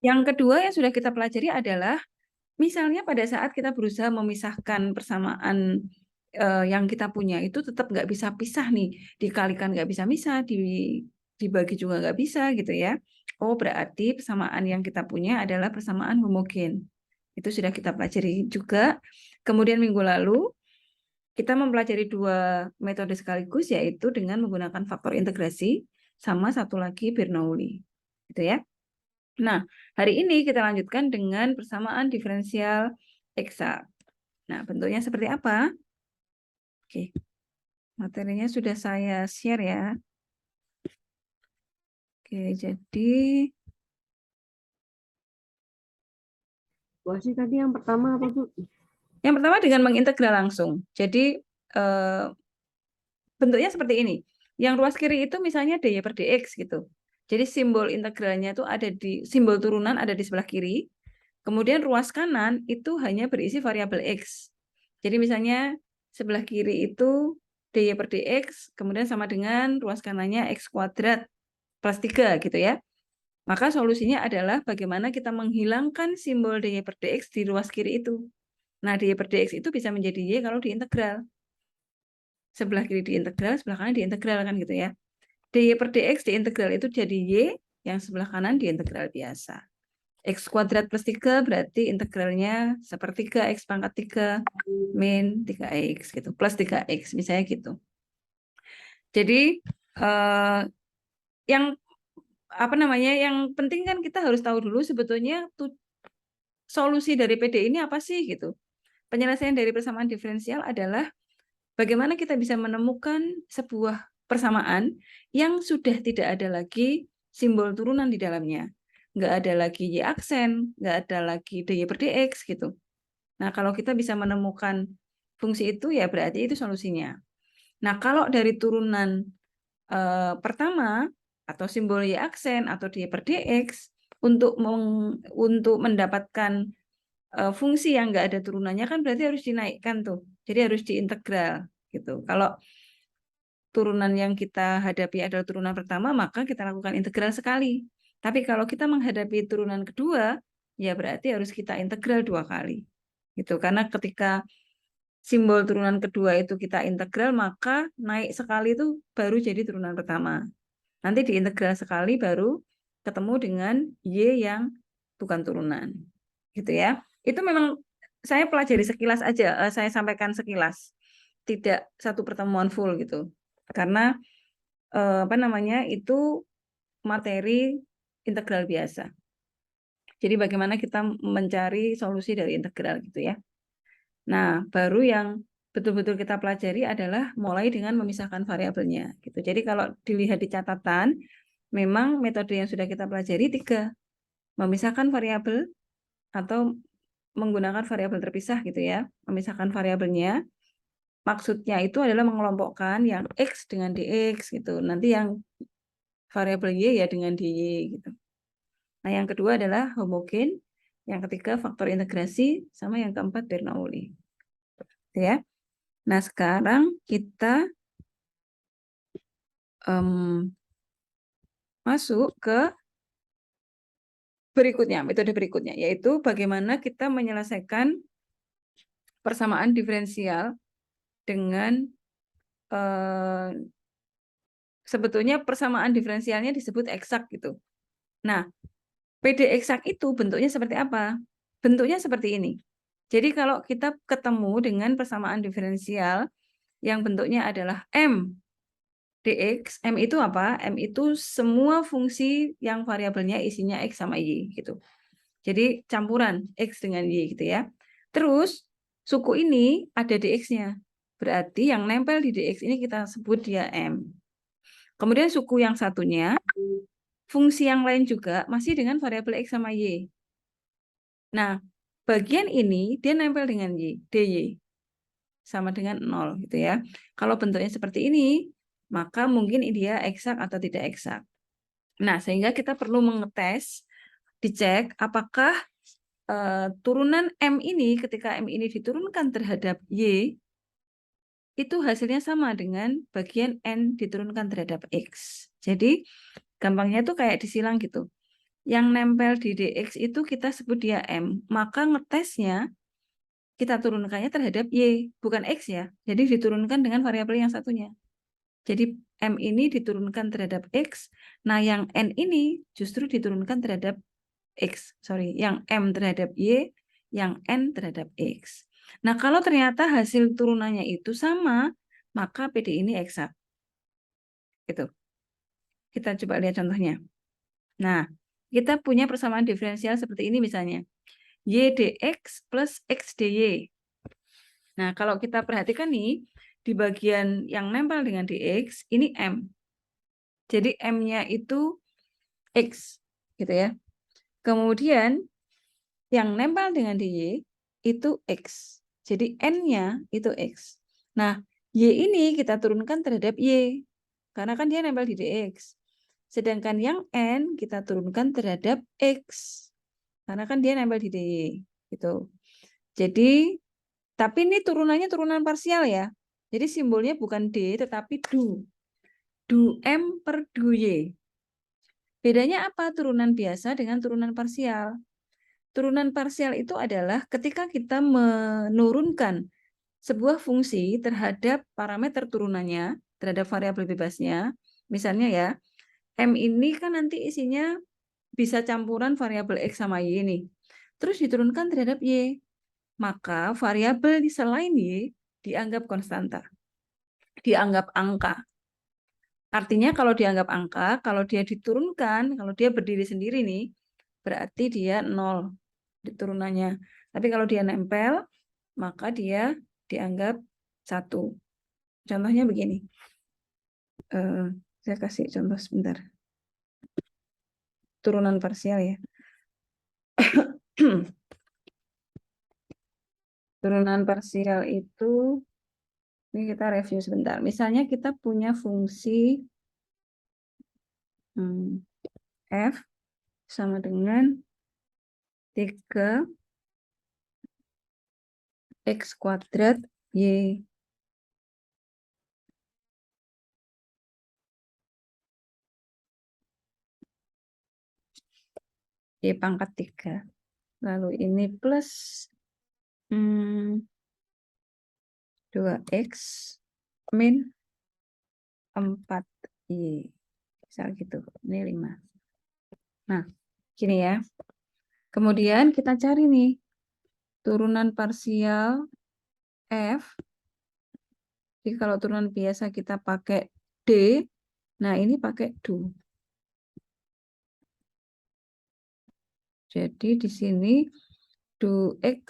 Yang kedua yang sudah kita pelajari adalah misalnya pada saat kita berusaha memisahkan persamaan yang kita punya itu tetap nggak bisa pisah nih, dikalikan nggak bisa pisah, dibagi juga nggak bisa gitu ya. Oh berarti persamaan yang kita punya adalah persamaan homogen. Itu sudah kita pelajari juga. Kemudian minggu lalu kita mempelajari dua metode sekaligus yaitu dengan menggunakan faktor integrasi sama satu lagi Bernoulli. Gitu ya. Nah, hari ini kita lanjutkan dengan persamaan diferensial eksak. Nah, bentuknya seperti apa? Oke, materinya sudah saya share ya. Oke, jadi Wah sih tadi yang pertama apa Bu? yang pertama dengan mengintegral langsung. Jadi bentuknya seperti ini. Yang ruas kiri itu misalnya dy per dx gitu. Jadi simbol integralnya itu ada di simbol turunan ada di sebelah kiri. Kemudian ruas kanan itu hanya berisi variabel x. Jadi misalnya sebelah kiri itu dy per dx, kemudian sama dengan ruas kanannya x kuadrat plus 3 gitu ya. Maka solusinya adalah bagaimana kita menghilangkan simbol dy per dx di ruas kiri itu. Nah, dy per dx itu bisa menjadi y kalau diintegral. Sebelah kiri diintegral, sebelah kanan diintegral kan gitu ya. Dy per dx diintegral itu jadi y, yang sebelah kanan diintegral biasa. X kuadrat plus 3 berarti integralnya sepertiga X pangkat 3 min 3X gitu. Plus 3X misalnya gitu. Jadi yang apa namanya? Yang penting kan kita harus tahu dulu sebetulnya solusi dari PD ini apa sih gitu. Penyelesaian dari persamaan diferensial adalah bagaimana kita bisa menemukan sebuah persamaan yang sudah tidak ada lagi simbol turunan di dalamnya. Nggak ada lagi Y aksen, nggak ada lagi dy per dx gitu. Nah, kalau kita bisa menemukan fungsi itu, ya berarti itu solusinya. Nah, kalau dari turunan pertama, atau simbol Y aksen, atau dy per dx, untuk mendapatkan fungsi yang nggak ada turunannya, kan berarti harus dinaikkan tuh. Jadi harus diintegral. Gitu. Kalau turunan yang kita hadapi adalah turunan pertama, maka kita lakukan integral sekali. Tapi kalau kita menghadapi turunan kedua, ya berarti harus kita integral 2 kali. Gitu. Karena ketika simbol turunan kedua itu kita integral, maka naik sekali itu baru jadi turunan pertama. Nanti diintegral sekali baru ketemu dengan Y yang bukan turunan. Gitu ya. Itu memang saya pelajari sekilas aja, saya sampaikan sekilas. Tidak satu pertemuan full gitu. Karena apa namanya itu materi integral biasa. Jadi bagaimana kita mencari solusi dari integral gitu ya. Nah, baru yang betul-betul kita pelajari adalah mulai dengan memisahkan variabelnya gitu. Jadi kalau dilihat di catatan, memang metode yang sudah kita pelajari 3. Memisahkan variabel atau menggunakan variabel terpisah gitu ya. Memisahkan variabelnya. Maksudnya itu adalah mengelompokkan yang X dengan DX gitu. Nanti yang variabel Y ya dengan DY gitu. Nah, yang kedua adalah homogen. Yang ketiga faktor integrasi. Sama yang keempat Bernoulli. Gitu ya. Nah, sekarang kita masuk ke berikutnya, metode berikutnya, yaitu bagaimana kita menyelesaikan persamaan diferensial dengan sebetulnya persamaan diferensialnya disebut eksak gitu. Nah, PD eksak itu bentuknya seperti apa? Bentuknya seperti ini. Jadi kalau kita ketemu dengan persamaan diferensial yang bentuknya adalah M dx, M itu apa? M itu semua fungsi yang variabelnya isinya X sama Y gitu. Jadi campuran X dengan Y gitu ya. Terus suku ini ada dx-nya. Berarti yang nempel di dx ini kita sebut dia M. Kemudian suku yang satunya, fungsi yang lain juga masih dengan variabel X sama Y. Nah, bagian ini dia nempel dengan Y, dy. Sama dengan 0 gitu ya. Kalau bentuknya seperti ini, maka mungkin dia eksak atau tidak eksak. Nah, sehingga kita perlu mengetes, dicek apakah turunan M ini ketika M ini diturunkan terhadap Y itu hasilnya sama dengan bagian N diturunkan terhadap X. Jadi gampangnya tuh kayak disilang gitu. Yang nempel di DX itu kita sebut dia M. Maka ngetesnya kita turunkannya terhadap Y, bukan X ya. Jadi diturunkan dengan variabel yang satunya. Jadi M ini diturunkan terhadap X. Nah, yang N ini justru diturunkan terhadap X. Sorry, yang M terhadap Y, yang N terhadap X. Nah, kalau ternyata hasil turunannya itu sama, maka PD ini eksak. Gitu. Kita coba lihat contohnya. Nah, kita punya persamaan diferensial seperti ini misalnya. Y dx plus X dy. Nah, kalau kita perhatikan nih, di bagian yang nempel dengan dx, ini M. Jadi M-nya itu X, gitu ya. Kemudian, yang nempel dengan dy itu X. Jadi N-nya itu X. Nah, Y ini kita turunkan terhadap Y. Karena kan dia nempel di dx. Sedangkan yang N kita turunkan terhadap X. Karena kan dia nempel di dy. Gitu. Jadi, tapi ini turunannya turunan parsial ya. Jadi simbolnya bukan D, tetapi du. Du M per du Y. Bedanya apa turunan biasa dengan turunan parsial? Turunan parsial itu adalah ketika kita menurunkan sebuah fungsi terhadap parameter turunannya, terhadap variabel bebasnya. Misalnya ya, M ini kan nanti isinya bisa campuran variabel X sama Y ini. Terus diturunkan terhadap Y. Maka variabel selain Y dianggap konstanta. Dianggap angka. Artinya kalau dianggap angka, kalau dia diturunkan, kalau dia berdiri sendiri nih, berarti dia 0 diturunannya. Tapi kalau dia nempel, maka dia dianggap 1. Contohnya begini. Saya kasih contoh sebentar. Turunan parsial ya. Turunan parsial itu, ini kita review sebentar. Misalnya kita punya fungsi F sama dengan 3 X kuadrat Y. Y pangkat 3. Lalu ini plus 2X min 4Y. Misal gitu. Ini 5. Nah, gini ya. Kemudian kita cari nih turunan parsial F. Jadi kalau turunan biasa kita pakai D, nah ini pakai du. Jadi di sini du X,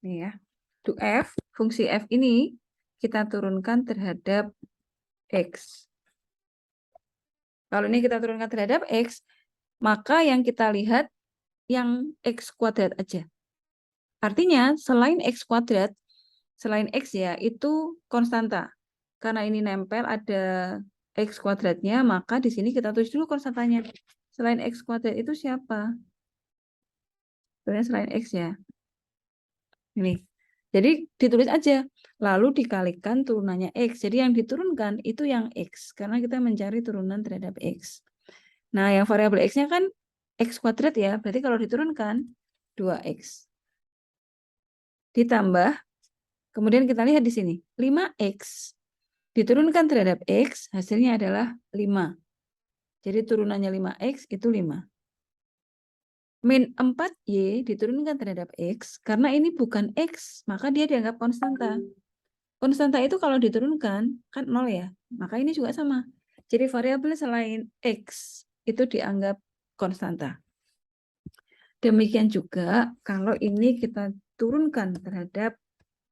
nih ya, du F, fungsi F ini kita turunkan terhadap X. Kalau ini kita turunkan terhadap X, maka yang kita lihat yang X kuadrat aja. Artinya selain X kuadrat, selain X ya, itu konstanta. Karena ini nempel ada X kuadratnya, maka di sini kita tulis dulu konstantanya. Selain X kuadrat itu siapa? Sebenarnya selain X ya. Ini. Jadi ditulis aja. Lalu dikalikan turunannya X. Jadi yang diturunkan itu yang X. Karena kita mencari turunan terhadap X. Nah, yang variabel X-nya kan X kuadrat ya. Berarti kalau diturunkan 2X. Ditambah, kemudian kita lihat di sini. 5X diturunkan terhadap X, hasilnya adalah 5. Jadi turunannya 5X itu 5. Min 4Y diturunkan terhadap X, karena ini bukan X, maka dia dianggap konstanta. Konstanta itu kalau diturunkan, kan 0 ya, maka ini juga sama. Jadi variabel selain X itu dianggap konstanta. Demikian juga kalau ini kita turunkan terhadap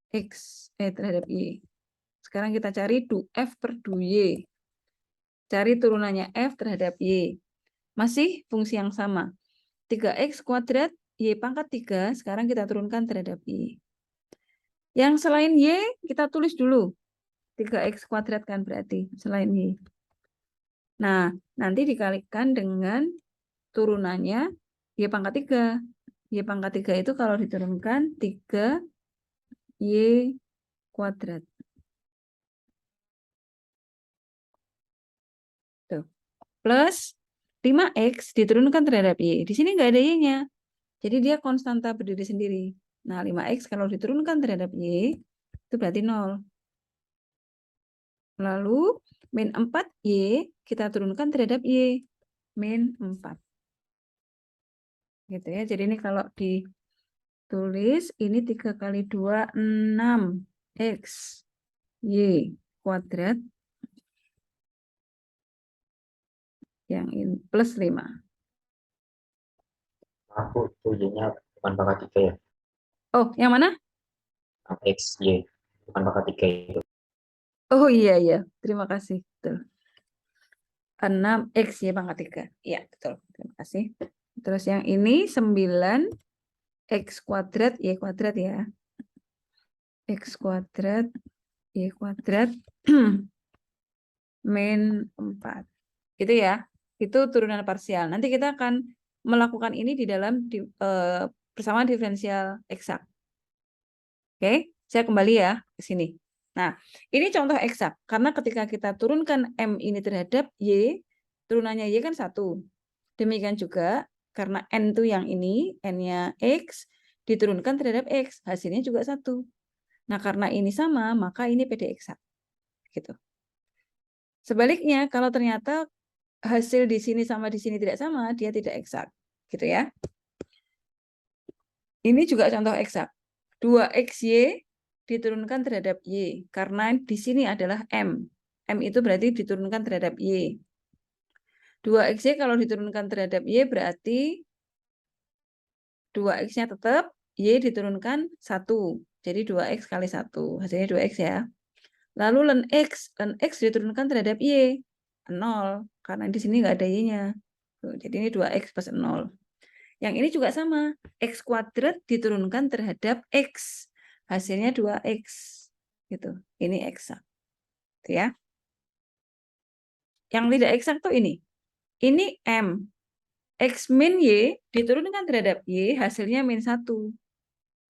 X, terhadap Y. Sekarang kita cari du F per du Y. Cari turunannya F terhadap Y. Masih fungsi yang sama. 3X kuadrat, Y pangkat 3, sekarang kita turunkan terhadap Y. Yang selain Y, kita tulis dulu. 3X kuadrat kan berarti, selain Y. Nah, nanti dikalikan dengan turunannya Y pangkat 3. Y pangkat 3 itu kalau diturunkan 3Y kuadrat. Tuh. Plus 5X diturunkan terhadap Y. Di sini nggak ada Y-nya. Jadi dia konstanta berdiri sendiri. Nah, 5X kalau diturunkan terhadap Y, itu berarti 0. Lalu, min 4Y kita turunkan terhadap Y. Min 4. Gitu ya. Jadi ini kalau ditulis, ini 3 kali 2, 6X. Y kuadrat. Yang ini plus 5. Aku tuh Y-nya bukan pangkat 3 ya. Oh, yang mana? X, Y. Bukan pangkat 3 itu. Oh iya, iya. Terima kasih. Betul. 6X Y pangkat 3. Iya, betul. Terima kasih. Terus yang ini 9X kuadrat Y kuadrat ya. X kuadrat Y kuadrat min 4. Gitu ya. Itu turunan parsial. Nanti kita akan melakukan ini di dalam persamaan diferensial eksak. Oke, saya kembali ya ke sini. Nah, ini contoh eksak. Karena ketika kita turunkan M ini terhadap Y, turunannya Y kan 1. Demikian juga, karena N itu yang ini, N-nya X, diturunkan terhadap X, hasilnya juga 1. Nah, karena ini sama, maka ini PD eksak. Gitu. Sebaliknya, kalau ternyata hasil di sini sama di sini tidak sama, dia tidak eksak. Gitu ya. Ini juga contoh eksak. 2XY diturunkan terhadap Y. Karena di sini adalah M. M itu berarti diturunkan terhadap Y. 2XY kalau diturunkan terhadap Y berarti 2X-nya tetap, Y diturunkan 1. Jadi 2X kali 1. Hasilnya 2X ya. Lalu ln X diturunkan terhadap Y. 0. Karena di sini nggak ada Y-nya. Jadi ini 2X plus 0. Yang ini juga sama. X kuadrat diturunkan terhadap X. Hasilnya 2X. Gitu. Ini eksak. Gitu ya. Yang tidak eksak tuh ini. Ini M. X min Y diturunkan terhadap Y, hasilnya min 1.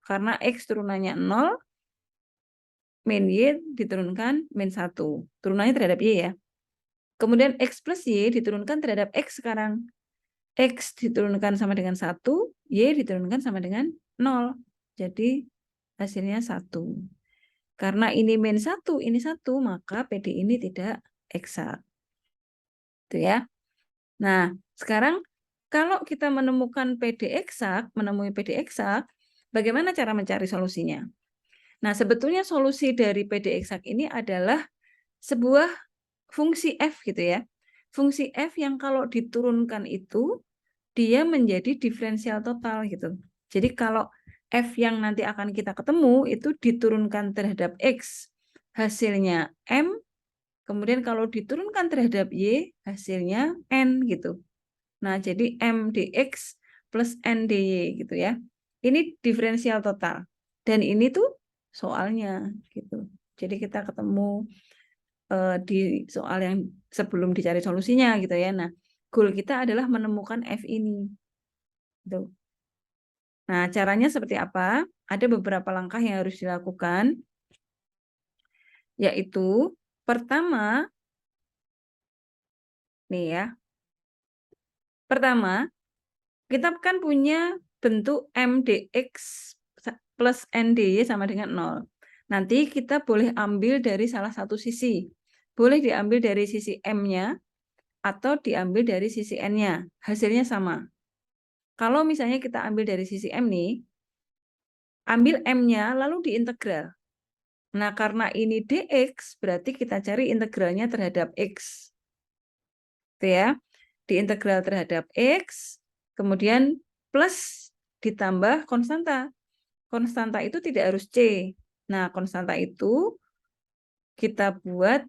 Karena X turunannya 0, min Y diturunkan min 1. Turunannya terhadap Y ya. Kemudian X plus Y diturunkan terhadap X sekarang. X diturunkan sama dengan 1, Y diturunkan sama dengan 0. Jadi hasilnya 1. Karena ini min 1, ini 1, maka PD ini tidak eksak. Itu ya. Nah, sekarang kalau kita menemukan PD eksak, menemui PD eksak, bagaimana cara mencari solusinya? Nah, sebetulnya solusi dari PD eksak ini adalah sebuah fungsi F gitu ya. Fungsi F yang kalau diturunkan itu dia menjadi diferensial total gitu. Jadi kalau F yang nanti akan kita ketemu itu diturunkan terhadap X, hasilnya M, kemudian kalau diturunkan terhadap Y, hasilnya N gitu. Nah, jadi M dx plus N dy gitu ya. Ini diferensial total. Dan ini tuh soalnya gitu. Jadi kita ketemu di soal yang sebelum dicari solusinya gitu ya. Nah, goal kita adalah menemukan F ini. Gitu. Nah, caranya seperti apa? Ada beberapa langkah yang harus dilakukan, yaitu pertama, nih ya, pertama, kita kan punya bentuk M dx plus N dy sama dengan 0. Nanti kita boleh ambil dari salah satu sisi. Boleh diambil dari sisi M-nya atau diambil dari sisi N-nya. Hasilnya sama. Kalau misalnya kita ambil dari sisi M nih, ambil M-nya lalu diintegral. Nah, karena ini dx, berarti kita cari integralnya terhadap x. Itu ya. Diintegral terhadap x, kemudian plus ditambah konstanta. Konstanta itu tidak harus C. Nah, konstanta itu kita buat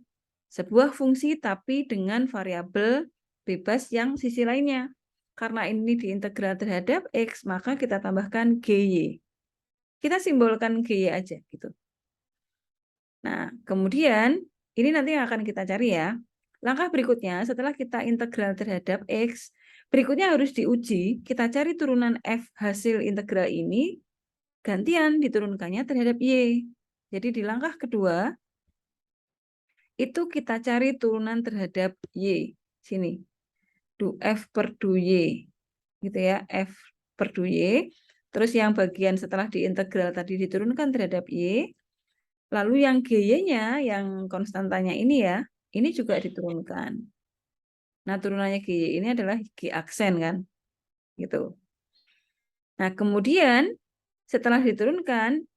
sebuah fungsi tapi dengan variabel bebas yang sisi lainnya. Karena ini diintegral terhadap X, maka kita tambahkan GY. Kita simbolkan GY aja gitu. Nah, kemudian ini nanti yang akan kita cari ya. Langkah berikutnya setelah kita integral terhadap X, berikutnya harus diuji, kita cari turunan F hasil integral ini, gantian diturunkannya terhadap Y. Jadi di langkah kedua, itu kita cari turunan terhadap Y. Sini. Du F per du Y. Gitu ya, F per du Y. Terus yang bagian setelah diintegral tadi diturunkan terhadap Y. Lalu yang GY-nya, yang konstantanya ini ya, ini juga diturunkan. Nah, turunannya GY ini adalah G aksen kan. Gitu. Nah, kemudian setelah diturunkan,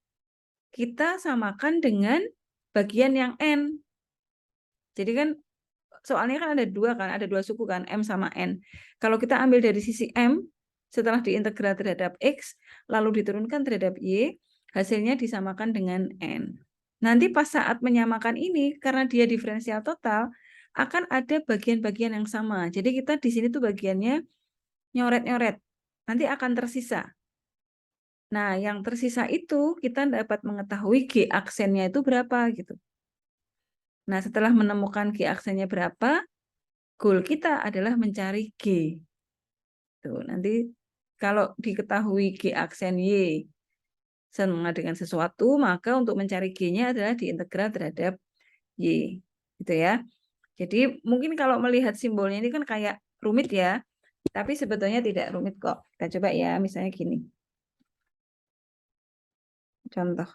kita samakan dengan bagian yang N. Jadi kan soalnya kan ada dua suku kan, M sama N. Kalau kita ambil dari sisi M, setelah diintegral terhadap X, lalu diturunkan terhadap Y, hasilnya disamakan dengan N. Nanti pas saat menyamakan ini, karena dia diferensial total, akan ada bagian-bagian yang sama. Jadi kita di sini tuh bagiannya nyoret-nyoret. Nanti akan tersisa. Nah, yang tersisa itu kita dapat mengetahui G aksennya itu berapa gitu. Nah, setelah menemukan G aksennya berapa, goal kita adalah mencari G. Tuh, nanti kalau diketahui G aksen Y sama dengan sesuatu, maka untuk mencari G-nya adalah diintegral terhadap Y. Gitu ya. Jadi mungkin kalau melihat simbolnya ini kan kayak rumit ya, tapi sebetulnya tidak rumit kok. Kita coba ya, misalnya gini. Contoh.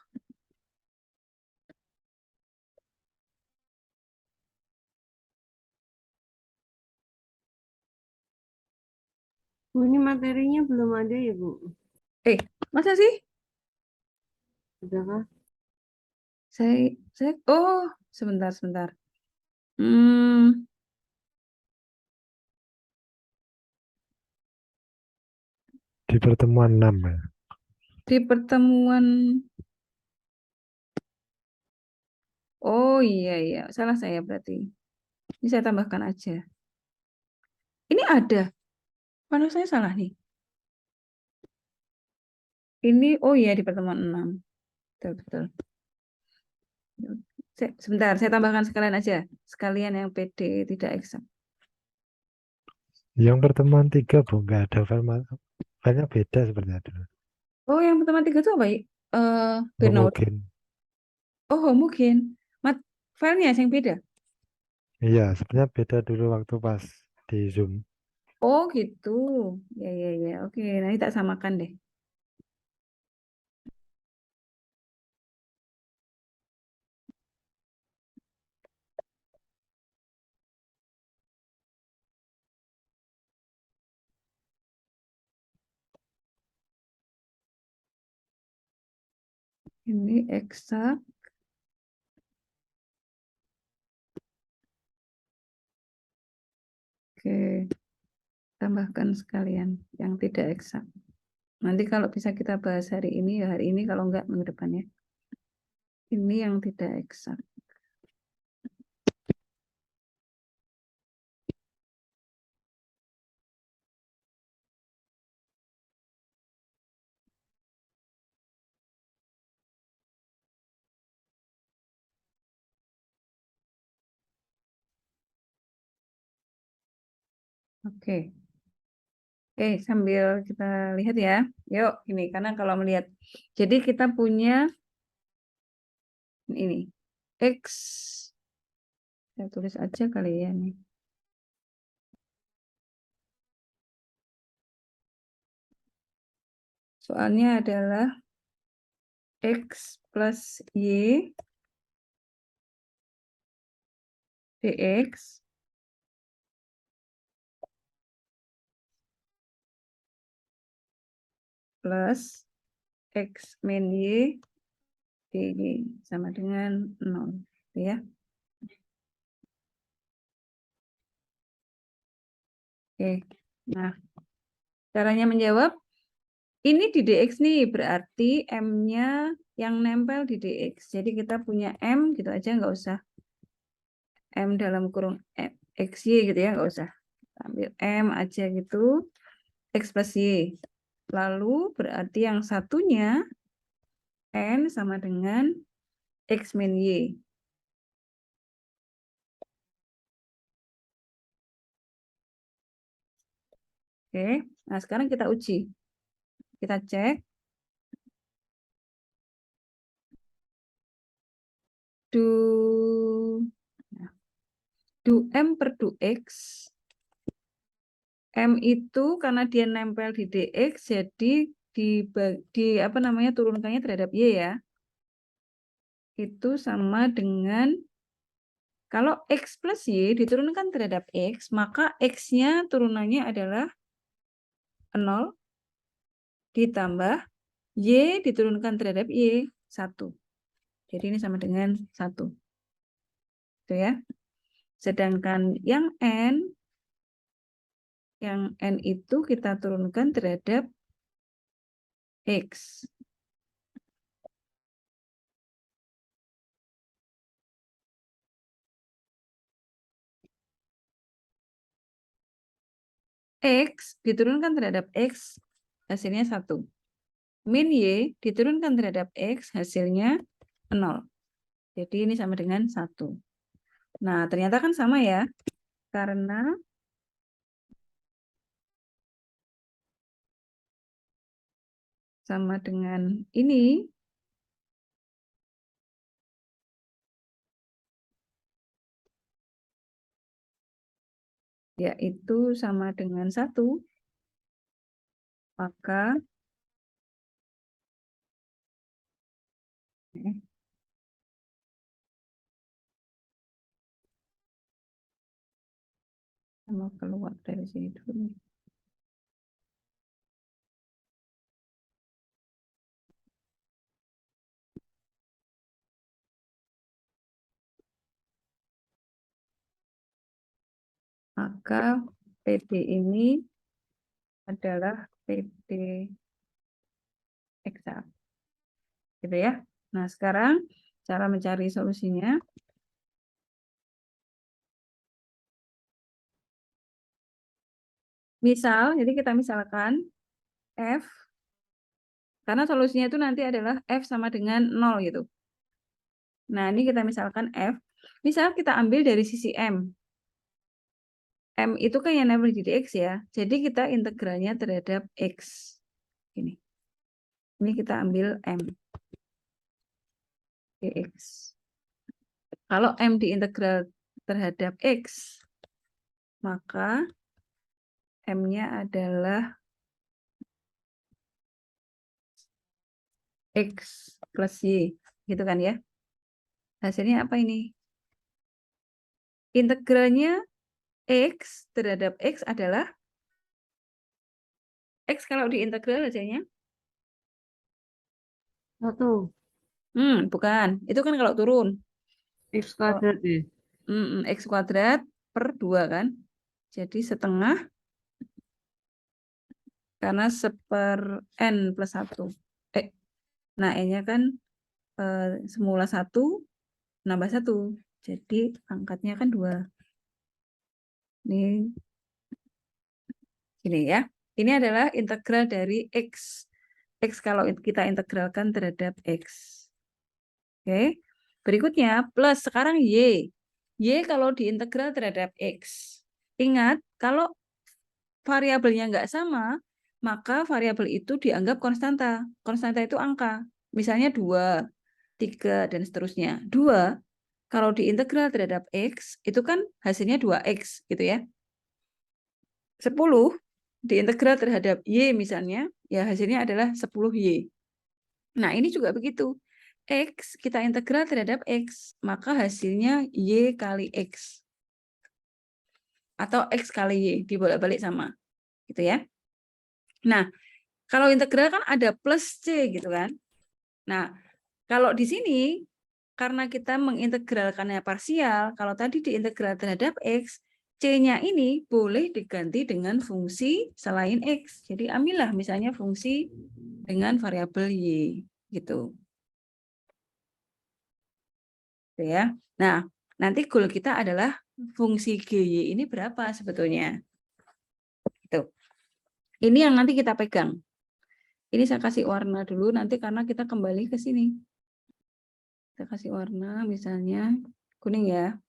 Bu, ini materinya belum ada ya, Bu? Masa sih? Udah kah? Oh, sebentar. Hmm, Di pertemuan 6 ya. di pertemuan, oh iya, salah saya berarti. Ini saya tambahkan aja. Ini ada. Mana saya salah nih? Ini, oh iya di pertemuan 6. Betul. Sebentar, saya tambahkan sekalian aja. Sekalian yang PD tidak eksak. Yang pertemuan 3 Bu, nggak ada filenya beda sebenarnya dulu. Oh, yang pertemuan 3 itu apa ya? Bernoulli. Homogen. Oh, homogen. Filenya yang beda. Iya, sebenarnya beda dulu waktu pas di Zoom. Oh, gitu. Ya. Oke, nanti tak samakan deh. Ini eksak. Oke, tambahkan sekalian yang tidak eksak. Nanti kalau bisa kita bahas hari ini, ya hari ini, kalau enggak minggu depannya. Ini yang tidak eksak. Oke. Oke, sambil kita lihat ya. Yuk, ini karena kalau melihat. Jadi kita punya ini. X. Saya tulis aja kali ya nih. Soalnya adalah X plus Y dx plus X min Y dy sama dengan 0. Ya. Oke. Nah, caranya menjawab, ini di dx nih, berarti M-nya yang nempel di dx. Jadi kita punya M, gitu aja, nggak usah M dalam kurung XY gitu ya, nggak usah. Ambil M aja gitu, X plus Y. Lalu berarti yang satunya N sama dengan X min Y. Oke, nah sekarang kita uji. Kita cek. Du M per du X M itu karena dia nempel di DX, jadi turunkannya terhadap Y ya. Itu sama dengan, kalau X plus Y diturunkan terhadap X, maka X-nya turunannya adalah 0 ditambah Y diturunkan terhadap Y 1. Jadi ini sama dengan 1. Itu ya. Sedangkan yang N itu kita turunkan terhadap X. X diturunkan terhadap X, hasilnya 1. Min Y diturunkan terhadap X, hasilnya 0. Jadi ini sama dengan 1. Nah, ternyata kan sama ya. Karena sama dengan ini, yaitu sama dengan 1, maka mau keluar dari sini dulu. Maka PD ini adalah PD eksak. Gitu ya. Nah, sekarang cara mencari solusinya. Misal, jadi kita misalkan F, karena solusinya itu nanti adalah F sama dengan 0 gitu. Nah, ini kita misalkan F. Misal kita ambil dari sisi M. M itu kan yang nempel di DX ya. Jadi kita integralnya terhadap X. Ini kita ambil M. DX. Kalau M diintegral terhadap X, maka M-nya adalah X plus Y. Gitu kan ya. Hasilnya apa ini? Integralnya X terhadap X adalah X kalau diintegral hasilnya? 1. Bukan. Itu kan kalau turun. X kuadrat ya. X kuadrat per 2 kan. Jadi setengah karena seper N plus 1. Nah, N-nya kan semula 1 nambah 1. Jadi angkatnya kan 2. Ini ya. Ini adalah integral dari X. X kalau kita integralkan terhadap X. Oke. Berikutnya plus sekarang Y. Y kalau diintegral terhadap X. Ingat, kalau variabelnya nggak sama, maka variabel itu dianggap konstanta. Konstanta itu angka. Misalnya 2, 3, dan seterusnya. 2, kalau diintegral terhadap X, itu kan hasilnya 2X gitu ya. 10 diintegral terhadap Y misalnya, ya hasilnya adalah 10Y. Nah, ini juga begitu. X kita integral terhadap X, maka hasilnya Y kali X. Atau X kali Y, dibolak-balik sama. Gitu ya. Nah, kalau integral kan ada plus C gitu kan. Nah, kalau di sini, karena kita mengintegralkannya parsial, kalau tadi diintegral terhadap X, C-nya ini boleh diganti dengan fungsi selain X. Jadi ambillah misalnya fungsi dengan variabel Y. Gitu. Ya. Nah, nanti goal kita adalah fungsi GY ini berapa sebetulnya. Gitu. Ini yang nanti kita pegang. Ini saya kasih warna dulu nanti karena kita kembali ke sini. Kita kasih warna misalnya kuning ya.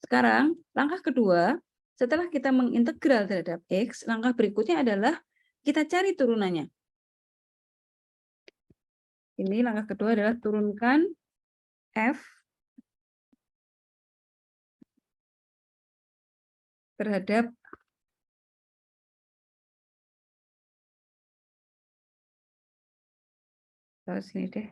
Sekarang langkah kedua, setelah kita mengintegral terhadap X, langkah berikutnya adalah kita cari turunannya. Ini langkah kedua adalah turunkan F terhadap Taruh sini deh.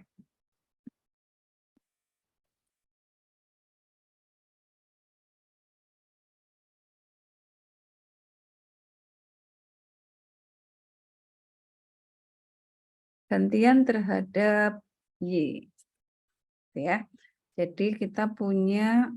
Gantian terhadap Y. Ya. Jadi kita punya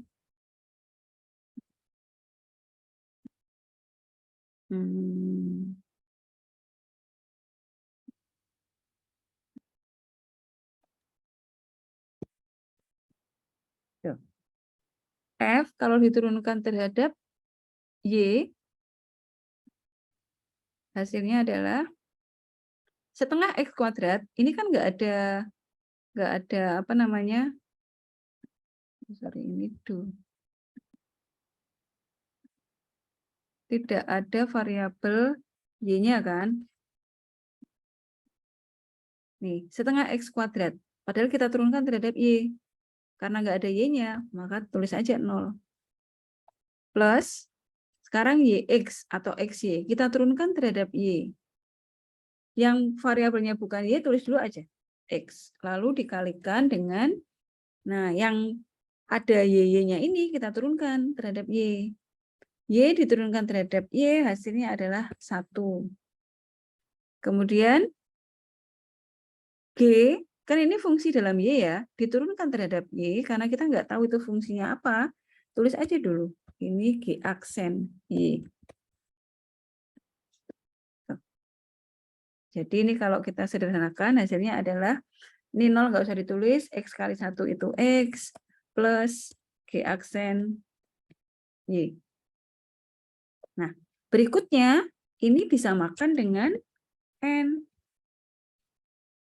tuh. F kalau diturunkan terhadap Y, hasilnya adalah setengah X kuadrat. Ini kan nggak ada apa namanya, sorry ini tuh. Tidak ada variabel Y-nya kan. Nih, setengah X kuadrat. Padahal kita turunkan terhadap Y. Karena nggak ada Y-nya, maka tulis aja 0. Plus, sekarang YX atau XY. Kita turunkan terhadap Y. Yang variabelnya bukan Y, tulis dulu aja. X. Lalu dikalikan dengan, nah yang ada Y-nya ini kita turunkan terhadap Y. Y diturunkan terhadap Y, hasilnya adalah 1. Kemudian, G, kan ini fungsi dalam Y ya, diturunkan terhadap Y, karena kita nggak tahu itu fungsinya apa, tulis aja dulu. Ini G aksen Y. Jadi ini kalau kita sederhanakan, hasilnya adalah, ini 0 nggak usah ditulis, X kali 1 itu X, plus G aksen Y. Nah, berikutnya, ini disamakan dengan N.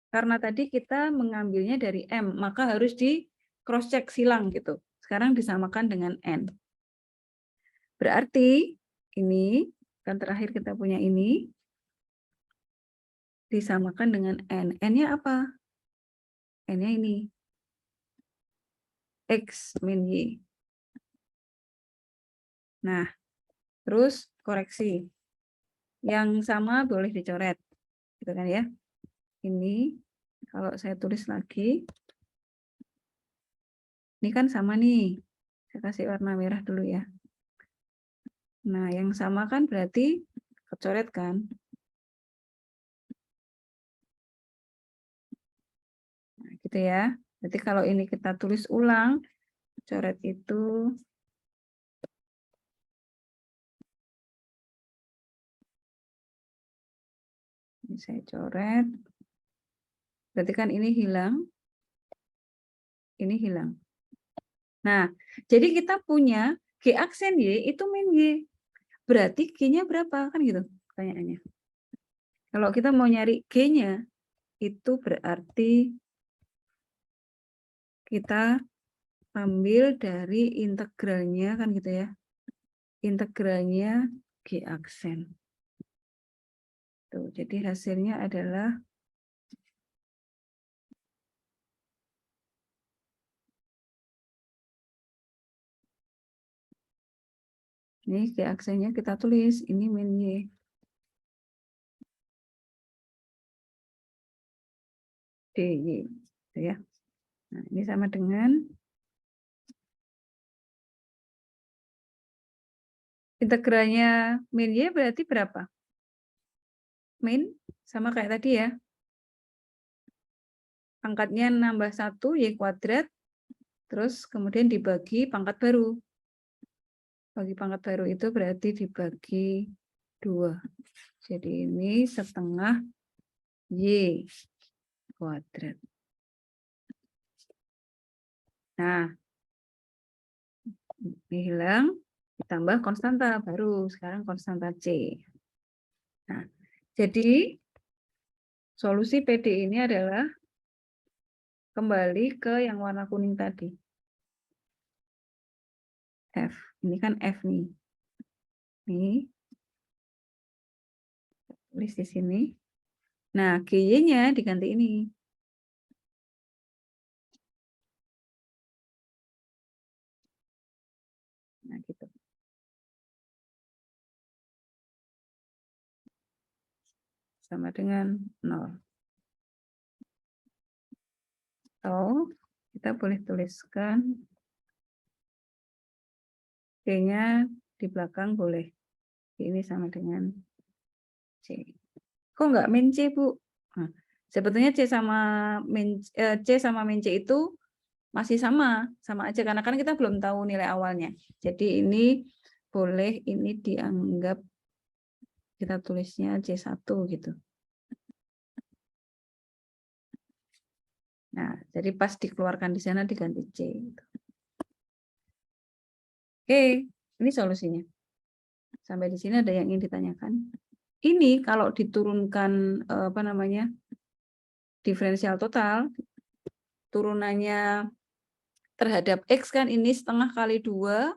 Karena tadi kita mengambilnya dari M, maka harus di cross check silang gitu. Sekarang disamakan dengan N. Berarti ini kan terakhir kita punya ini disamakan dengan N. N-nya apa? N-nya ini. X min Y. Nah, terus koreksi. Yang sama boleh dicoret. Gitu kan ya. Ini kalau saya tulis lagi, ini kan sama nih. Saya kasih warna merah dulu ya. Nah, yang sama kan berarti kecoret kan. Nah, gitu ya. Berarti kalau ini kita tulis ulang, coret itu ini saya coret. Berarti kan ini hilang. Ini hilang. Nah, jadi kita punya G aksen Y itu min Y. Berarti G-nya berapa? Kan gitu pertanyaannya. Kalau kita mau nyari G-nya, itu berarti kita ambil dari integralnya, kan gitu ya. Integralnya G aksen. Tuh, jadi hasilnya adalah ini G aksennya kita tulis, ini min Y. DY. Gitu ya. Nah, ini sama dengan integralnya min Y berarti berapa? Min sama kayak tadi ya. Pangkatnya nambah 1 Y kuadrat, terus kemudian dibagi pangkat baru. Bagi pangkat baru itu berarti dibagi 2. Jadi ini setengah Y kuadrat. Nah, ini hilang, ditambah konstanta baru, sekarang konstanta C. Nah, jadi solusi PD ini adalah kembali ke yang warna kuning tadi. F. Ini kan F nih. Nih. Tulis di sini. Nah, GY-nya diganti ini. Nah, gitu. Sama dengan 0. atau kita boleh tuliskan D-nya di belakang boleh. Ini sama dengan C. Kok nggak min C, Bu? Nah, sebetulnya C sama min C itu masih sama aja karena kan kita belum tahu nilai awalnya. Jadi ini boleh ini dianggap kita tulisnya C1 gitu. Nah, jadi pas dikeluarkan di sana diganti C. Gitu. Oke, ini solusinya. Sampai di sini ada yang ingin ditanyakan? Ini kalau diturunkan diferensial total, turunannya terhadap X kan ini setengah kali 2,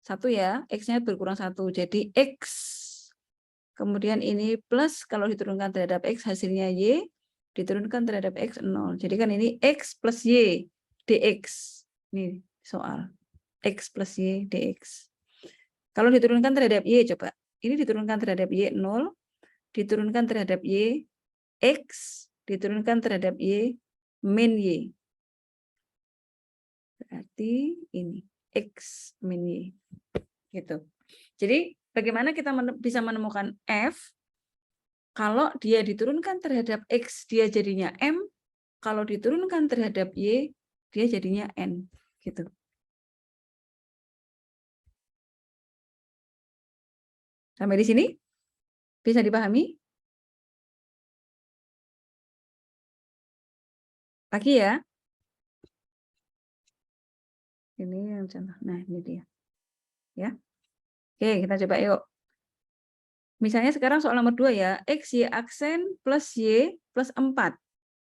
1 ya, X-nya berkurang 1. Jadi X, kemudian ini plus kalau diturunkan terhadap X hasilnya Y, diturunkan terhadap X 0. Jadi kan ini X plus Y dx. Ini soal. X plus Y dx. Kalau diturunkan terhadap Y, coba. Ini diturunkan terhadap Y 0, diturunkan terhadap Y, X, diturunkan terhadap Y, min Y. Berarti ini, X min Y. Gitu. Jadi, bagaimana kita bisa menemukan F? Kalau dia diturunkan terhadap X, dia jadinya M. Kalau diturunkan terhadap Y, dia jadinya N. Gitu. Sampai di sini? Bisa dipahami? Lagi ya. Ini yang contoh. Nah, ini dia. Ya. Oke, kita coba yuk. Misalnya sekarang soal nomor 2 ya. X, Y aksen plus Y plus 4.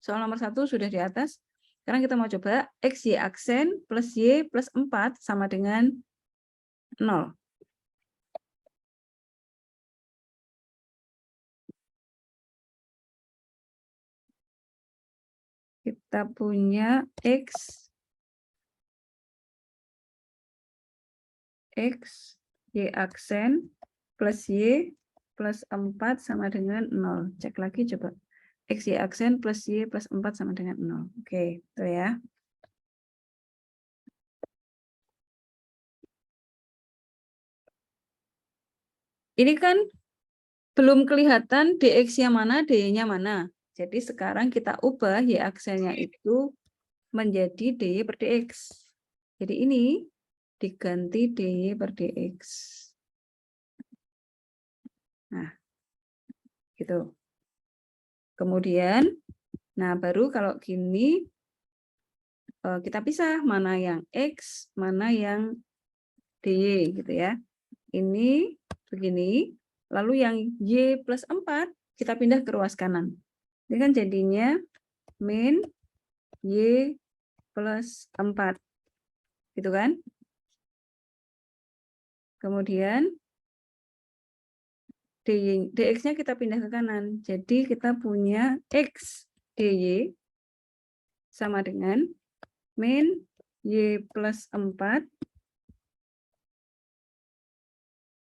Soal nomor 1 sudah di atas. Sekarang kita mau coba X, Y aksen plus Y plus 4 sama dengan 0. Kita punya X, Y aksen plus Y plus 4 sama dengan 0. Cek lagi coba. X, Y aksen plus Y plus 4 sama dengan 0. Oke, itu ya. Ini kan belum kelihatan dx-nya mana, dy-nya mana. Jadi sekarang kita ubah Y aksennya itu menjadi dy per dx. Jadi ini diganti dy per dx. Nah, gitu. Kemudian, nah baru kalau gini, kita pisah mana yang X, mana yang dy gitu ya. Ini begini, lalu yang Y plus 4 kita pindah ke ruas kanan. Ini kan jadinya min Y plus 4. Gitu kan? Kemudian dx-nya kita pindah ke kanan. Jadi kita punya X dy sama dengan min Y plus 4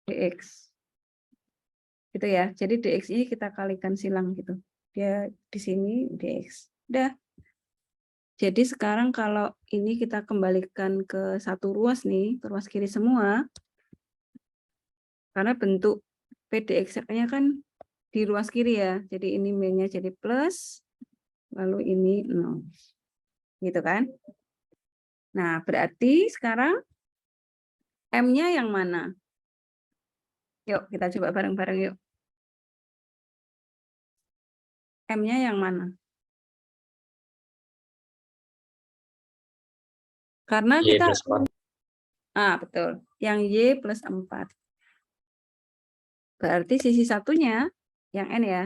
dx. Gitu ya. Jadi dx ini kita kalikan silang gitu. Dia di sini dx. Udah. Jadi sekarang kalau ini kita kembalikan ke satu ruas nih, ke ruas kiri semua, karena bentuk PDX-nya kan di ruas kiri ya. Jadi ini min-nya jadi plus, lalu ini 0. Gitu kan? Nah, berarti sekarang M-nya yang mana? Yuk, kita coba bareng-bareng yuk. M-nya yang mana? Karena Y kita... plus 4. betul. Yang Y plus 4. Berarti sisi satunya yang N ya.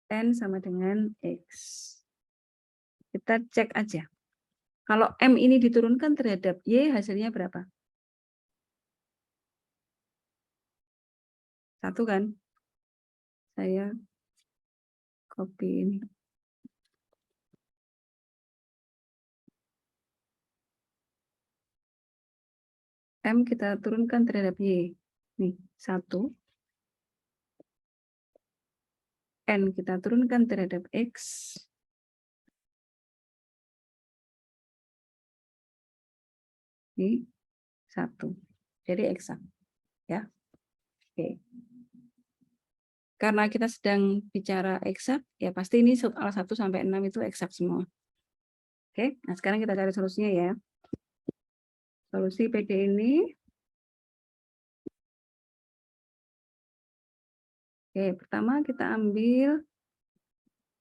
N sama dengan X. Kita cek aja. Kalau M ini diturunkan terhadap Y, hasilnya berapa? 1 kan? Saya copy ini. M kita turunkan terhadap Y. Nih, 1. N kita turunkan terhadap X. Ini 1. Jadi eksak. Ya. Oke. Karena kita sedang bicara eksak, ya pasti ini soal 1 sampai 6 itu eksak semua. Oke, nah sekarang kita cari solusinya ya. Solusi PD ini. Oke, pertama kita ambil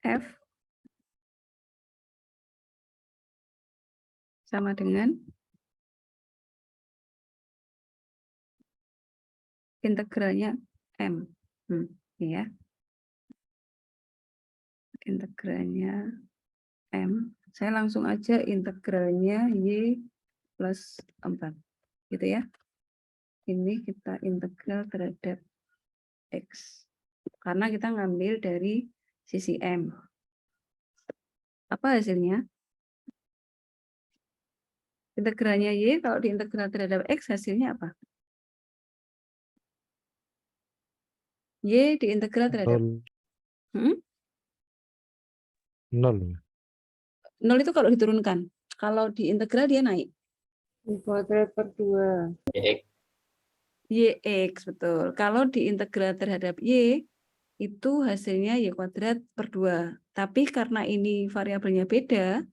F sama dengan integralnya M. Ini ya. Integralnya M. Saya langsung aja integralnya Y plus 4. Gitu ya. Ini kita integral terhadap X. Karena kita ngambil dari sisi M. Apa hasilnya? Integralnya Y kalau diintegral terhadap X hasilnya apa? Y diintegral terhadap 0. 0. 0 itu kalau diturunkan. Kalau diintegral dia naik. Y kuadrat per 2. DX. YX, betul. Kalau diintegral terhadap Y, itu hasilnya Y kuadrat per 2. Tapi karena ini variabelnya beda,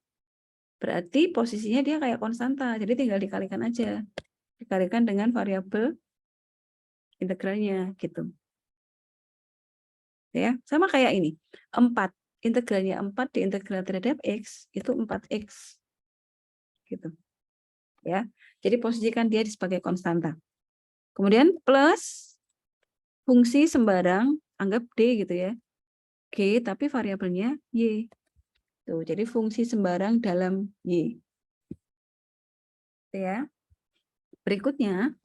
berarti posisinya dia kayak konstanta. Jadi tinggal dikalikan aja. Dikalikan dengan variabel integralnya, gitu. Ya, sama kayak ini. 4. Integralnya 4 diintegral terhadap X, itu 4X. Gitu. Ya. Jadi posisikan dia sebagai konstanta. Kemudian plus fungsi sembarang, anggap D gitu ya. G, tapi variabelnya Y. Tuh, jadi fungsi sembarang dalam Y. Ya. Berikutnya,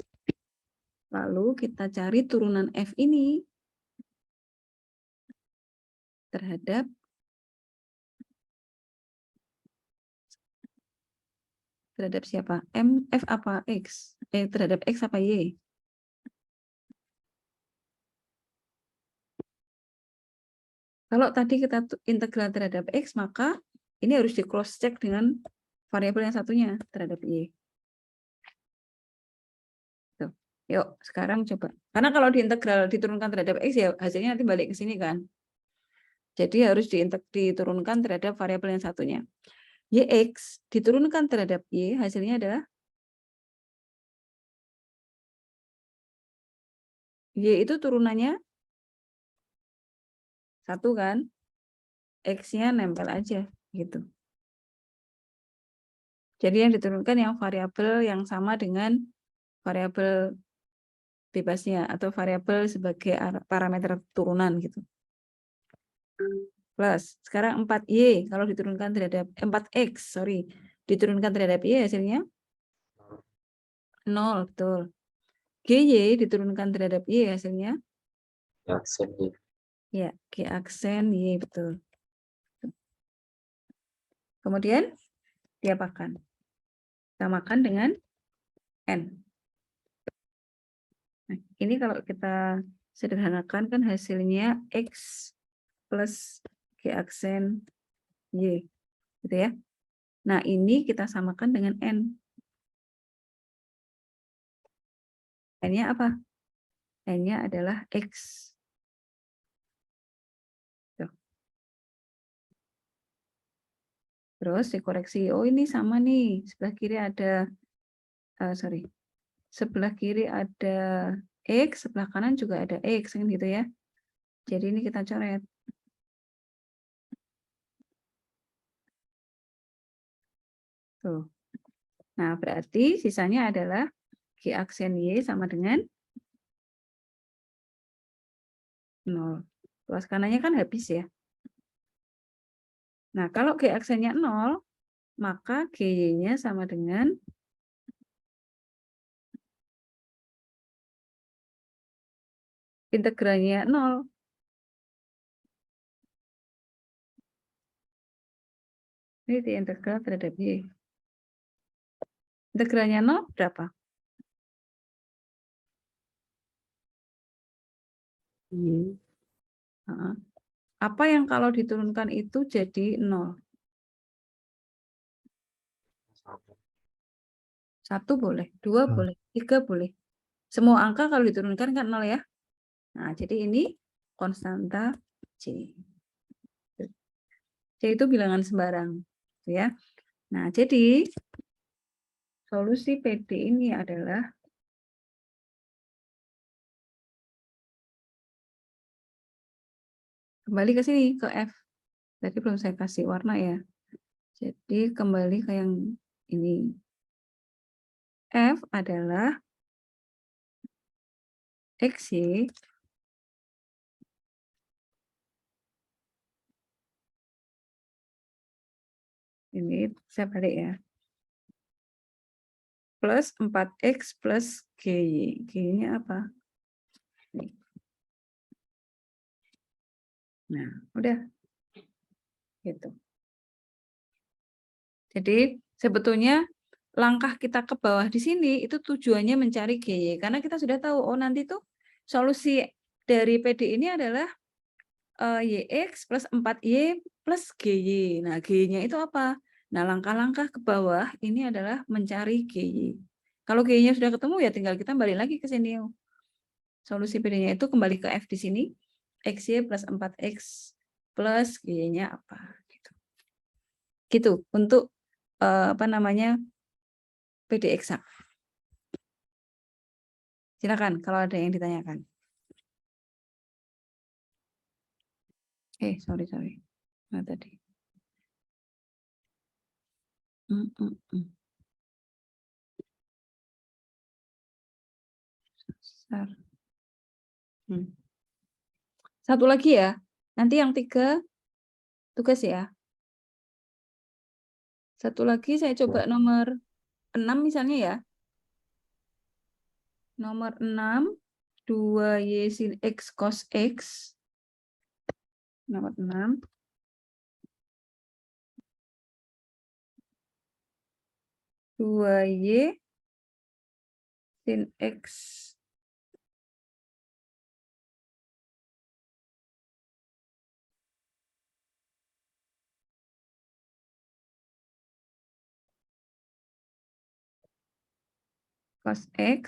lalu kita cari turunan F ini terhadap siapa? M, F apa X? Terhadap X apa Y? Kalau tadi kita integral terhadap X, maka ini harus di cross check dengan variabel yang satunya terhadap Y. Tuh. Yuk, sekarang coba. Karena kalau diintegral diturunkan terhadap X, ya hasilnya nanti balik ke sini kan. Jadi harus diturunkan terhadap variabel yang satunya. YX diturunkan terhadap Y, hasilnya adalah Y itu turunannya 1 kan, X-nya nempel aja gitu. Jadi yang diturunkan yang variabel yang sama dengan variabel bebasnya atau variabel sebagai parameter turunan gitu. Plus, sekarang 4Y kalau diturunkan terhadap 4X, sorry, diturunkan terhadap Y hasilnya 0, betul. GY diturunkan terhadap Y hasilnya Aksen Y. ya, G aksen Y, betul. Kemudian diapakan? Samakan dengan N. Nah, ini kalau kita sederhanakan kan hasilnya X plus G aksen Y. Gitu ya. Nah, ini kita samakan dengan N. N-nya apa? N-nya adalah X. Tuh. Terus dikoreksi. Oh, ini sama nih. Sebelah kiri ada, sebelah kiri ada X, sebelah kanan juga ada X, kan gitu ya. Jadi ini kita coret. Tuh. Nah, berarti sisanya adalah G aksen Y sama dengan 0. Luas kanannya kan habis ya. Nah, kalau G aksennya 0, maka GY-nya sama dengan integralnya 0. Ini diintegral terhadap Y. Integralnya 0 berapa? Y. Apa yang kalau diturunkan itu jadi 0? 1 boleh, 2 Hmm. boleh, 3 boleh. Semua angka kalau diturunkan kan 0 ya. Nah, jadi ini konstanta C. C itu bilangan sembarang, ya. Nah, jadi solusi PD ini adalah kembali ke sini, ke F. Tadi belum saya kasih warna ya. Jadi kembali ke yang ini. F adalah XY ini saya balik ya. Plus 4X plus GY. GY-nya apa? Nih. Nah, udah. Gitu. Jadi sebetulnya langkah kita ke bawah di sini itu tujuannya mencari GY. Karena kita sudah tahu, oh nanti tuh solusi dari PD ini adalah YX plus 4Y plus GY. Nah, GY-nya itu apa? Nah, langkah-langkah ke bawah ini adalah mencari GY. Kalau GY-nya sudah ketemu ya tinggal kita balik lagi ke sini. Solusi PD-nya itu kembali ke F di sini. XY plus 4X plus GY-nya apa? Gitu. Untuk apa namanya PD eksak. Silakan kalau ada yang ditanyakan. Sorry. Nah, tadi. Satu lagi ya. Nanti yang 3 tugas ya. Satu lagi saya coba nomor 6 misalnya ya. Nomor 6, 2Y sin X cos X. Nomor 6. 2Y sin X cos X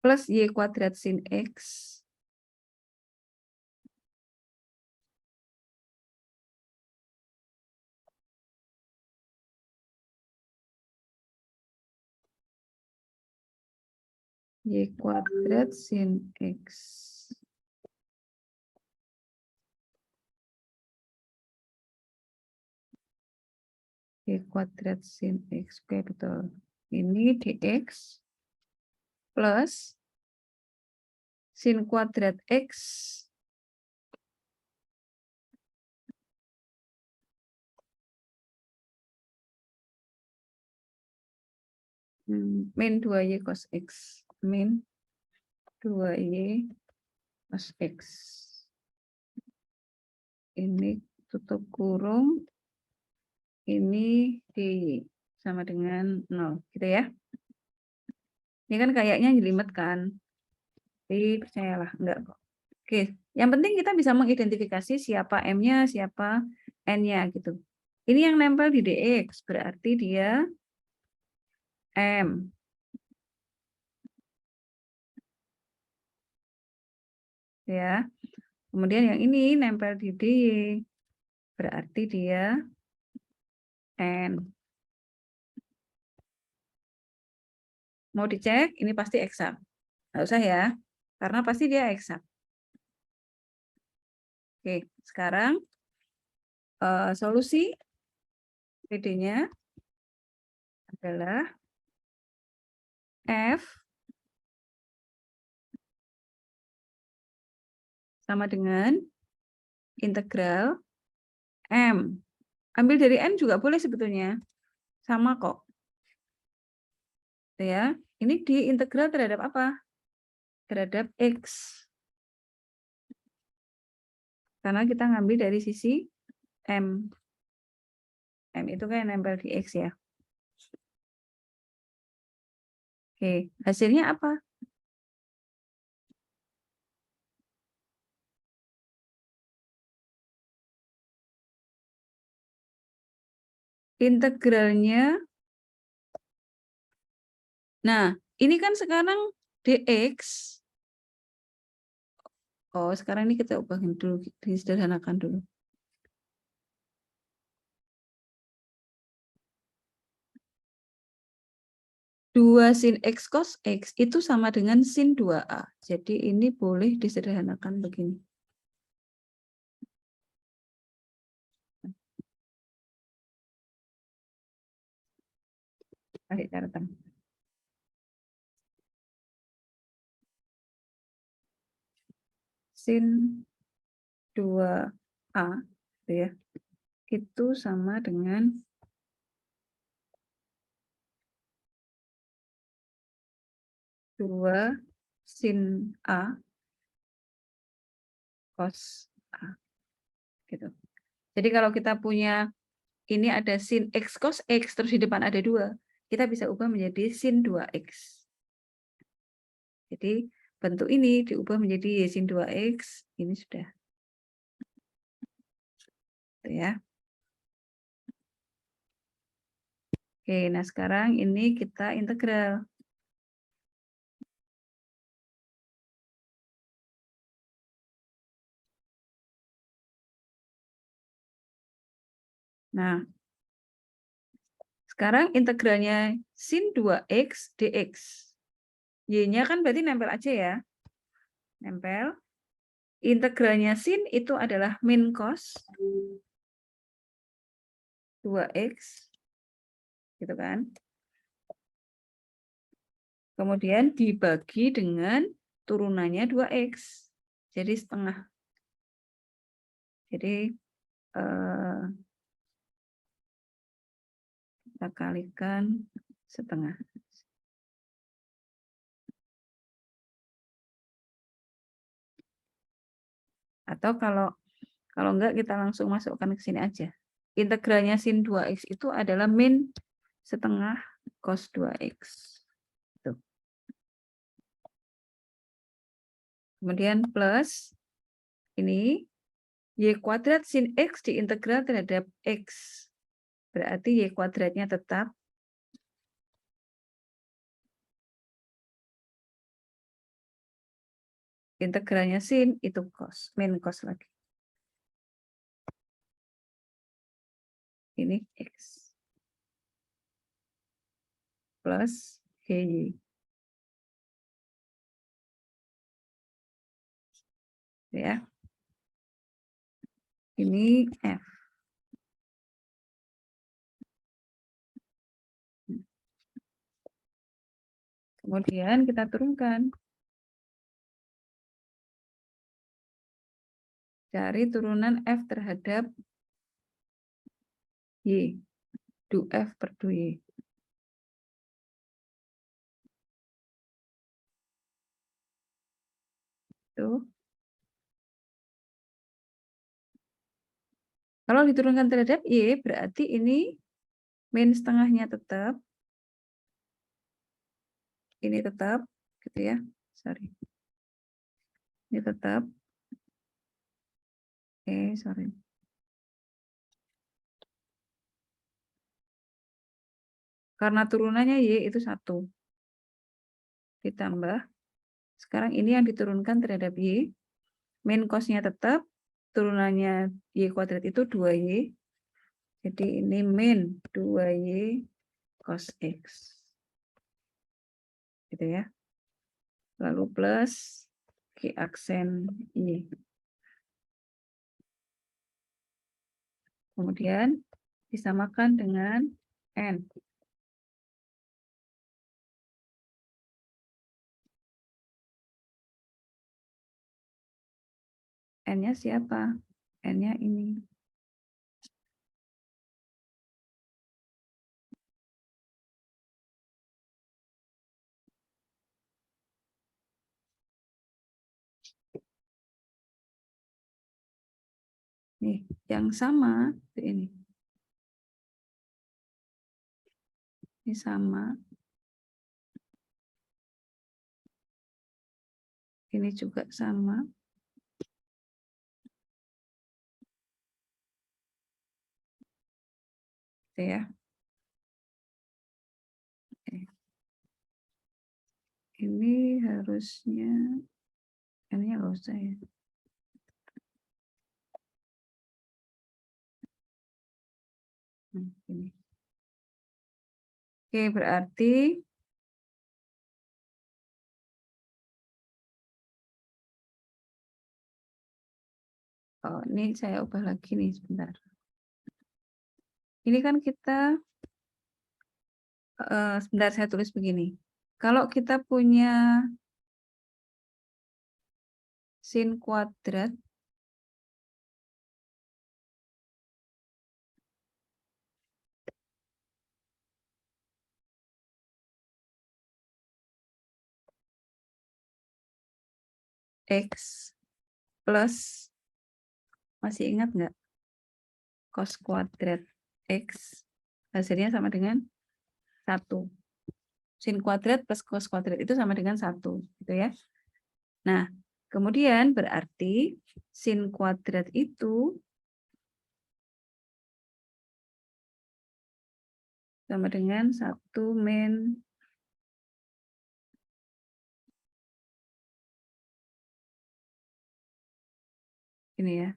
plus Y kuadrat sin X Y kuadrat sin X. Y kuadrat sin X. Oke, betul. Ini dx plus sin kuadrat X min 2Y cos X. Min 2Y cos X. Ini tutup kurung. Ini di sama dengan 0. Gitu ya. Ini kan kayaknya jelimet kan. Tapi percayalah, enggak kok. Oke, yang penting kita bisa mengidentifikasi siapa M-nya, siapa N-nya gitu. Ini yang nempel di DX, berarti dia M. Ya. Kemudian yang ini nempel di DY, berarti dia N. Mau dicek, ini pasti eksak. Nggak usah ya, karena pasti dia eksak. Oke, sekarang solusi PD-nya adalah F sama dengan integral M. Ambil dari N juga boleh sebetulnya. Sama kok. Ya, ini diintegral terhadap apa? Terhadap X. Karena kita ngambil dari sisi M. M itu kan nempel di X ya. Oke, hasilnya apa? integralnya. Nah, ini kan sekarang dx. Oh, sekarang ini kita ubahin dulu, disederhanakan dulu. Dua sin x cos x itu sama dengan sin 2a. Jadi ini boleh disederhanakan begini. Tarik catatan. Sin 2a gitu ya, itu sama dengan 2 sin a cos a gitu. Jadi kalau kita punya ini ada sin x cos x terus di depan ada 2, kita bisa ubah menjadi sin 2x. Jadi bentuk ini diubah menjadi y sin 2x, ini sudah. Gitu ya. Oke, nah sekarang ini kita integral. Nah, sekarang integralnya sin 2x dx. Y-nya kan berarti nempel aja ya. Nempel. Integralnya sin itu adalah min cos 2x. Gitu kan. Kemudian dibagi dengan turunannya 2x. Jadi setengah. Jadi kita kalikan setengah. Atau kalau enggak kita langsung masukkan ke sini aja. Integralnya sin 2x itu adalah min setengah cos 2x. Tuh. Kemudian plus ini y kuadrat sin x diintegral terhadap x. Berarti y kuadratnya tetap integralnya sin itu cos, min cos lagi. Ini x plus gy. Ya. Ini f. Kemudian kita turunkan. Cari turunan f terhadap y. Du f per du y. Tuh. Kalau diturunkan terhadap y, berarti ini min setengahnya tetap. Ini tetap, gitu ya. Sorry. Ini tetap. Sorry. Karena turunannya y itu 1. Ditambah. Sekarang ini yang diturunkan terhadap y. Min cos-nya tetap. Turunannya y kuadrat itu 2y. Jadi ini min 2y cos x. Gitu ya. Lalu plus Q aksen y. Kemudian disamakan dengan n. N-nya siapa? N-nya ini. Nih, yang sama ini. Ini sama. Ini juga sama. Gitu ya. Oke. Ini harusnya ini nggak usah ya. Ini. Oke, berarti ini saya ubah lagi nih sebentar. Ini kan kita sebentar saya tulis begini. Kalau kita punya sin kuadrat X plus, masih ingat nggak? Cos kuadrat X hasilnya sama dengan 1. Sin kuadrat plus cos kuadrat itu sama dengan 1. Gitu ya. Nah, kemudian berarti sin kuadrat itu sama dengan 1 min ini ya.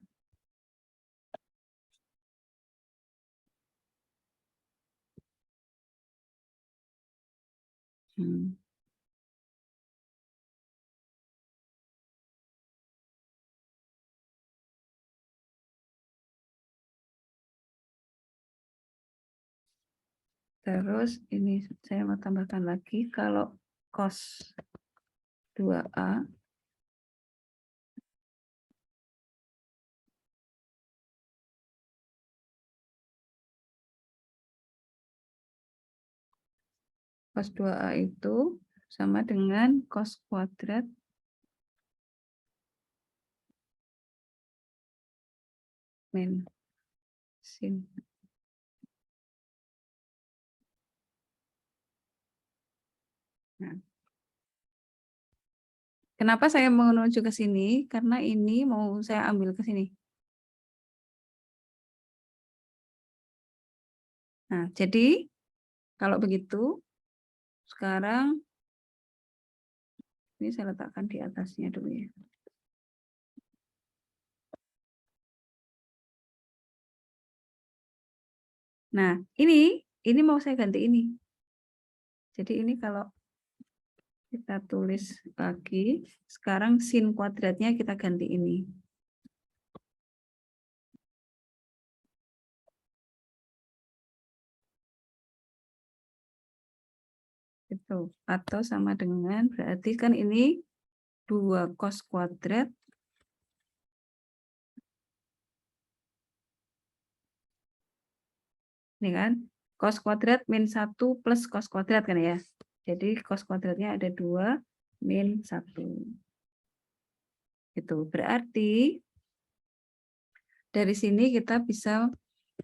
Terus ini saya mau tambahkan lagi kalau cos 2A cos 2A itu sama dengan cos kuadrat min sin. Nah, kenapa saya menuju ke sini? Karena ini mau saya ambil ke sini. Nah, jadi kalau begitu, sekarang ini saya letakkan di atasnya dulu ya. Nah, ini mau saya ganti ini. Jadi ini kalau kita tulis lagi, sekarang sin kuadratnya kita ganti ini. Itu. Atau sama dengan, berarti kan ini 2 cos kuadrat ini kan, cos kuadrat min 1 plus cos kuadrat kan ya. Jadi cos kuadratnya ada 2 min 1. Itu berarti dari sini kita bisa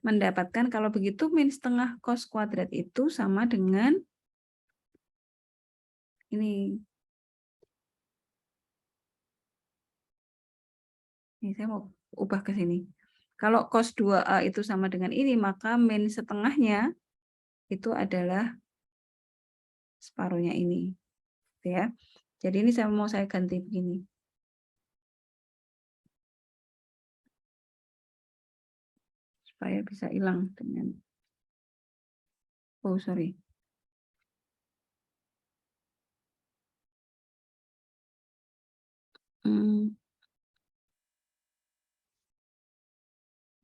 mendapatkan kalau begitu min setengah cos kuadrat itu sama dengan ini. Ini saya mau ubah ke sini. Kalau cos 2A itu sama dengan ini, maka min setengahnya itu adalah separuhnya ini. Ya. Jadi ini saya mau ganti begini. Supaya bisa hilang dengan sorry.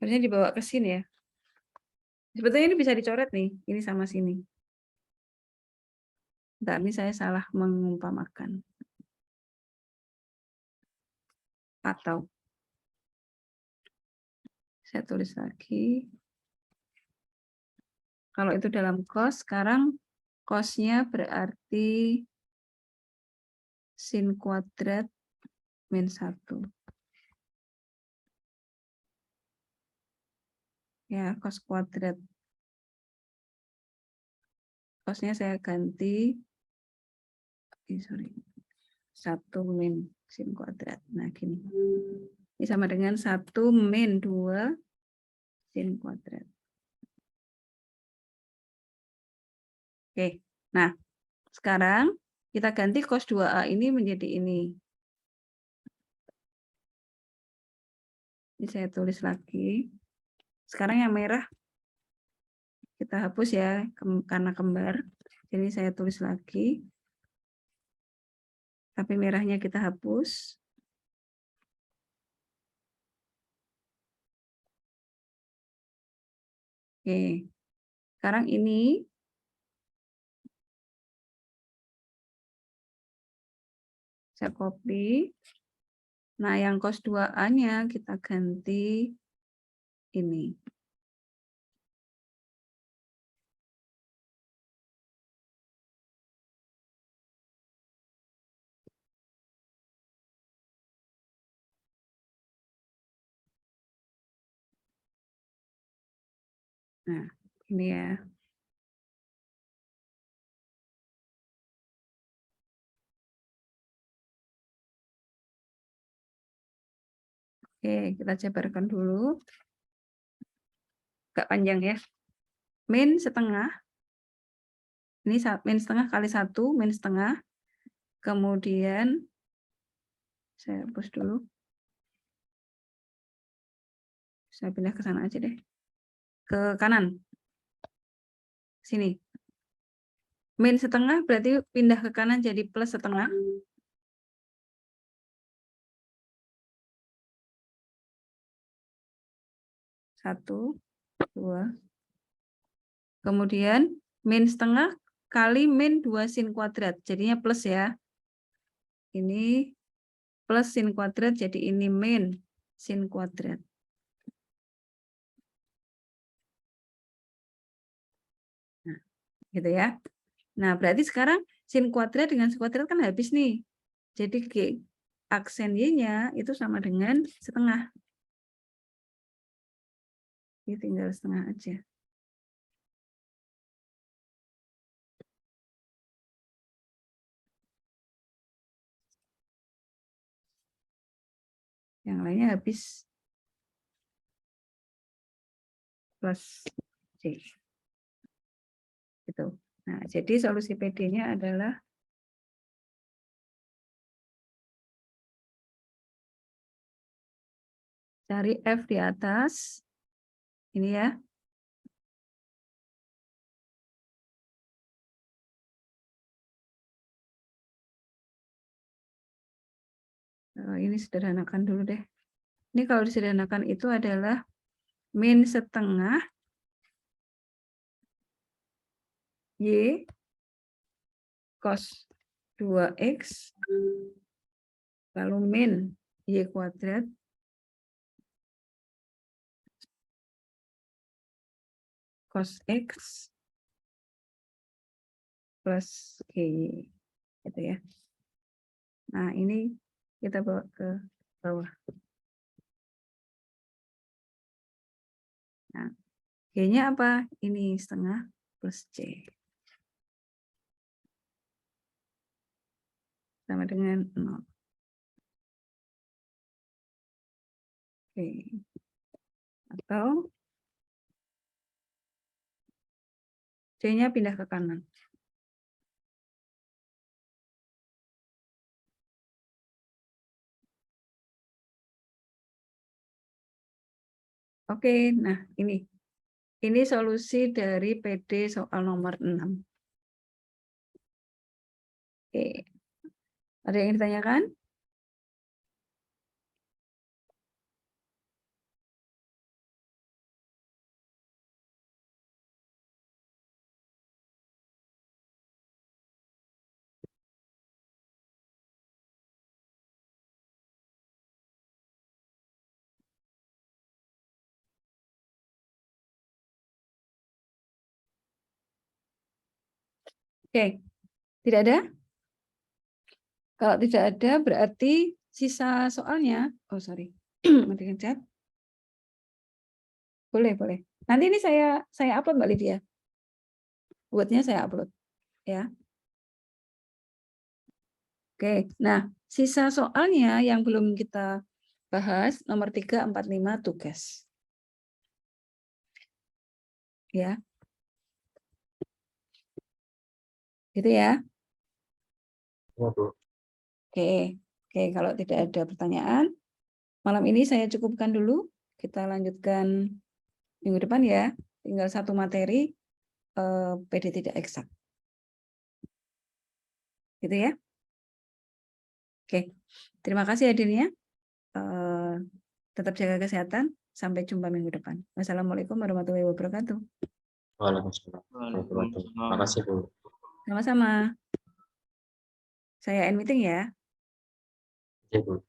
Harusnya dibawa ke sini ya. Sebetulnya ini bisa dicoret nih, ini sama sini. Bentar, ini saya salah mengumpamakan. Atau saya tulis lagi. Kalau itu dalam cos, sekarang cosnya berarti sin kuadrat min 1. Ya, cos kuadrat. Cosnya saya ganti, sorry, 1 min sin kuadrat. Nah, gini. Ini sama dengan 1 min 2 sin kuadrat. Oke, nah sekarang kita ganti cos 2A ini menjadi ini. Ini saya tulis lagi. Sekarang yang merah kita hapus ya, karena kembar. Jadi saya tulis lagi. Tapi merahnya kita hapus. Oke, sekarang ini saya copy. Nah, yang cos 2A-nya kita ganti ini. Nah, ini ya. Oke, kita jabarkan dulu. Agak panjang ya. Min setengah. Ini min setengah kali 1, min setengah. Kemudian, saya hapus dulu. Saya pindah ke sana aja deh. Ke kanan. Sini. Min setengah berarti pindah ke kanan jadi plus setengah. Satu, 2. Kemudian min setengah kali min 2 sin kuadrat. Jadinya plus ya. Ini plus sin kuadrat, jadi ini min sin kuadrat. Nah, gitu ya. Nah, berarti sekarang sin kuadrat dengan sin kuadrat kan habis nih. Jadi aksen Y-nya itu sama dengan setengah. Ini tinggal setengah aja. Yang lainnya habis plus C. Gitu. Nah, jadi solusi PD-nya adalah cari F di atas. Ini ya. Ini sederhanakan dulu deh. Ini kalau disederhanakan itu adalah min setengah Y cos 2X lalu min Y kuadrat cos X plus GY. Gitu ya. Nah, ini kita bawa ke bawah. Nah, G-nya apa? Ini setengah plus C. Sama dengan 0. Oke. Atau C-nya pindah ke kanan. Oke, nah ini. Ini solusi dari PD soal nomor 6. Oke. Ada yang ditanyakan? Oke, tidak ada? Kalau tidak ada, berarti sisa soalnya, oh sorry, matikan chat. Boleh, boleh. Nanti ini saya upload Mbak Lydia. Buatnya saya upload, ya. Oke, nah sisa soalnya yang belum kita bahas, nomor 3, 4, 5, tugas. Ya. Gitu ya. Ya, Bu. Oke. Oke, kalau tidak ada pertanyaan, malam ini saya cukupkan dulu. Kita lanjutkan minggu depan ya. Tinggal satu materi PD tidak eksak. Gitu ya. Oke. Terima kasih hadirnya. Tetap jaga kesehatan. Sampai jumpa minggu depan. Wassalamualaikum warahmatullahi wabarakatuh. Waalaikumsalam. Terima kasih, Bu. Sama-sama. Saya end meeting ya. Ya, Bu.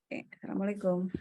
Oke. Assalamualaikum.